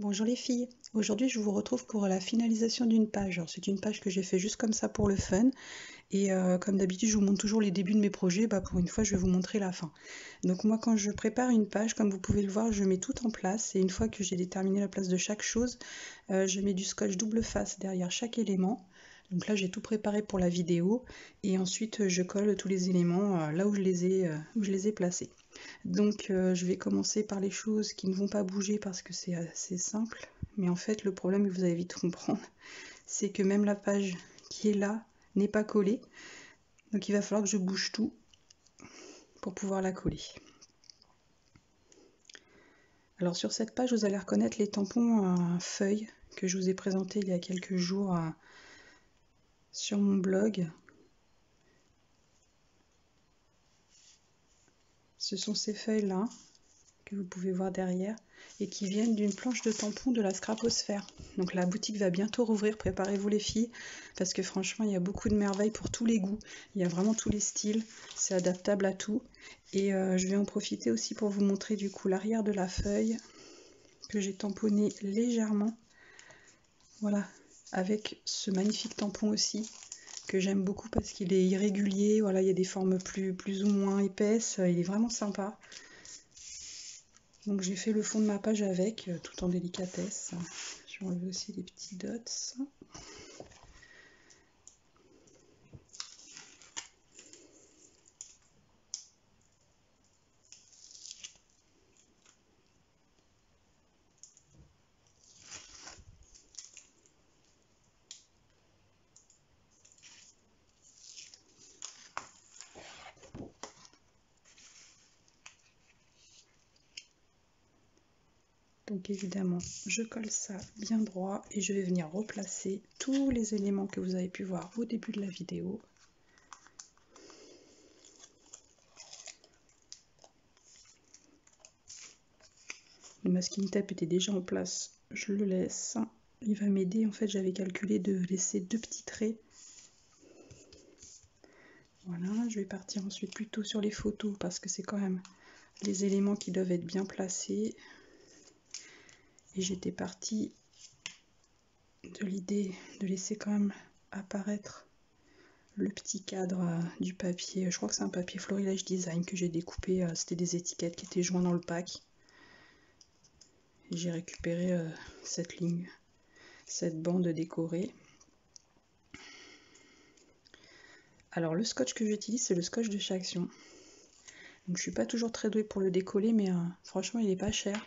Bonjour les filles, aujourd'hui je vous retrouve pour la finalisation d'une page. C'est une page que j'ai fait juste comme ça pour le fun et comme d'habitude je vous montre toujours les débuts de mes projets, pour une fois je vais vous montrer la fin. Donc moi quand je prépare une page, comme vous pouvez le voir, je mets tout en place et une fois que j'ai déterminé la place de chaque chose, je mets du scotch double face derrière chaque élément. Donc là j'ai tout préparé pour la vidéo et ensuite je colle tous les éléments là où je les ai placés. Donc je vais commencer par les choses qui ne vont pas bouger parce que c'est assez simple. Mais en fait le problème, vous allez vite comprendre, c'est que même la page qui est là n'est pas collée. Donc il va falloir que je bouge tout pour pouvoir la coller. Alors sur cette page, vous allez reconnaître les tampons feuilles que je vous ai présentés il y a quelques jours sur mon blog. Ce sont ces feuilles-là que vous pouvez voir derrière et qui viennent d'une planche de tampons de la Scraposphère. Donc la boutique va bientôt rouvrir, préparez-vous les filles, parce que franchement il y a beaucoup de merveilles pour tous les goûts, il y a vraiment tous les styles, c'est adaptable à tout. Et je vais en profiter aussi pour vous montrer du coup l'arrière de la feuille que j'ai tamponné légèrement, voilà, avec ce magnifique tampon aussi que j'aime beaucoup parce qu'il est irrégulier, voilà, il y a des formes plus ou moins épaisses, il est vraiment sympa. Donc j'ai fait le fond de ma page avec, tout en délicatesse. Je vais enlever aussi les petits dots. Donc évidemment, je colle ça bien droit et je vais venir replacer tous les éléments que vous avez pu voir au début de la vidéo. Le masking tape était déjà en place, je le laisse. Il va m'aider, en fait j'avais calculé de laisser 2 petits traits. Voilà, je vais partir ensuite plutôt sur les photos parce que c'est quand même les éléments qui doivent être bien placés. Et j'étais partie de l'idée de laisser quand même apparaître le petit cadre du papier. Je crois que c'est un papier Florilège Design que j'ai découpé. C'était des étiquettes qui étaient jointes dans le pack. Et j'ai récupéré cette ligne, cette bande décorée. Alors le scotch que j'utilise, c'est le scotch de chez Action. Donc je suis pas toujours très douée pour le décoller, mais franchement il est pas cher.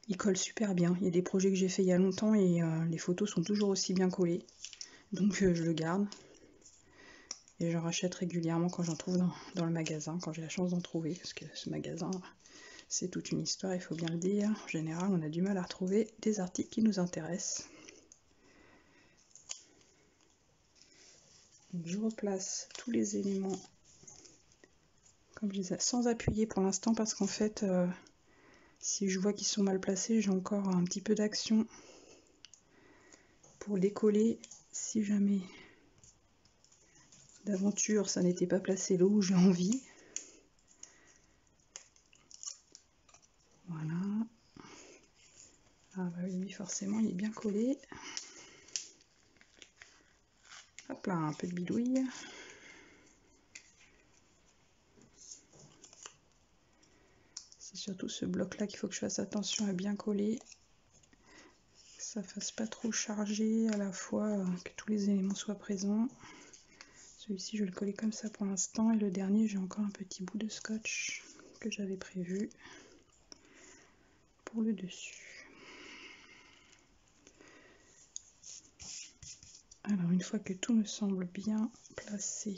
Il colle super bien. Il y a des projets que j'ai fait il y a longtemps et les photos sont toujours aussi bien collées. Donc je le garde. Et j'en rachète régulièrement quand j'en trouve dans le magasin, quand j'ai la chance d'en trouver. Parce que ce magasin, c'est toute une histoire, il faut bien le dire. En général, on a du mal à retrouver des articles qui nous intéressent. Donc je replace tous les éléments comme je disais, sans appuyer pour l'instant parce qu'en fait, si je vois qu'ils sont mal placés, j'ai encore un petit peu d'action pour les coller si jamais d'aventure ça n'était pas placé là où j'ai envie. Voilà. Ah bah oui, forcément il est bien collé. Hop là, un peu de bidouille. C'est surtout ce bloc là qu'il faut que je fasse attention à bien coller. Que ça fasse pas trop chargé, à la fois que tous les éléments soient présents. Celui-ci je vais le coller comme ça pour l'instant et le dernier j'ai encore un petit bout de scotch que j'avais prévu pour le dessus. Alors une fois que tout me semble bien placé,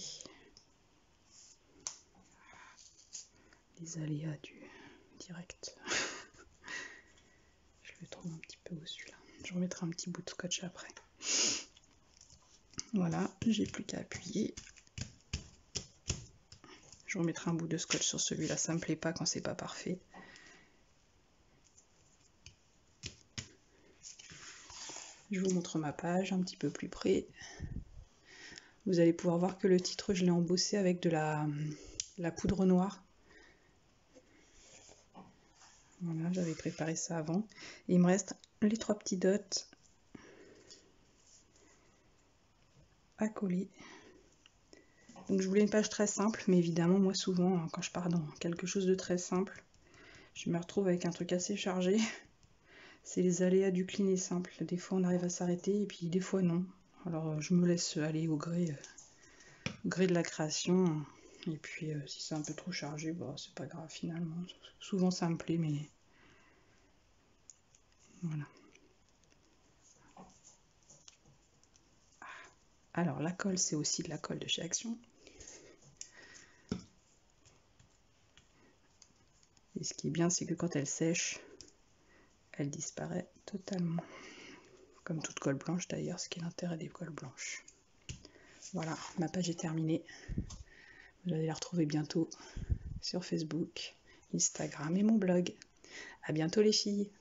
les aléas du direct, je le trouve un petit peu haut celui-là, je remettrai un petit bout de scotch après. Voilà, j'ai plus qu'à appuyer. Je remettrai un bout de scotch sur celui-là, ça me plaît pas quand c'est pas parfait. Je vous montre ma page un petit peu plus près. Vous allez pouvoir voir que le titre, je l'ai embossé avec de la poudre noire. Voilà, j'avais préparé ça avant. Et il me reste les 3 petits dots à coller. Donc je voulais une page très simple, mais évidemment moi souvent quand je pars dans quelque chose de très simple, je me retrouve avec un truc assez chargé. C'est les aléas du clean et simple. Des fois on arrive à s'arrêter et puis des fois non. Alors je me laisse aller au gré de la création. Et puis si c'est un peu trop chargé, bah, c'est pas grave finalement. Souvent ça me plaît, mais voilà. Alors la colle, c'est aussi de la colle de chez Action. Et ce qui est bien, c'est que quand elle sèche, elle disparaît totalement. Comme toute colle blanche d'ailleurs, ce qui est l'intérêt des colles blanches. Voilà, ma page est terminée. Vous allez la retrouver bientôt sur Facebook, Instagram et mon blog. À bientôt les filles!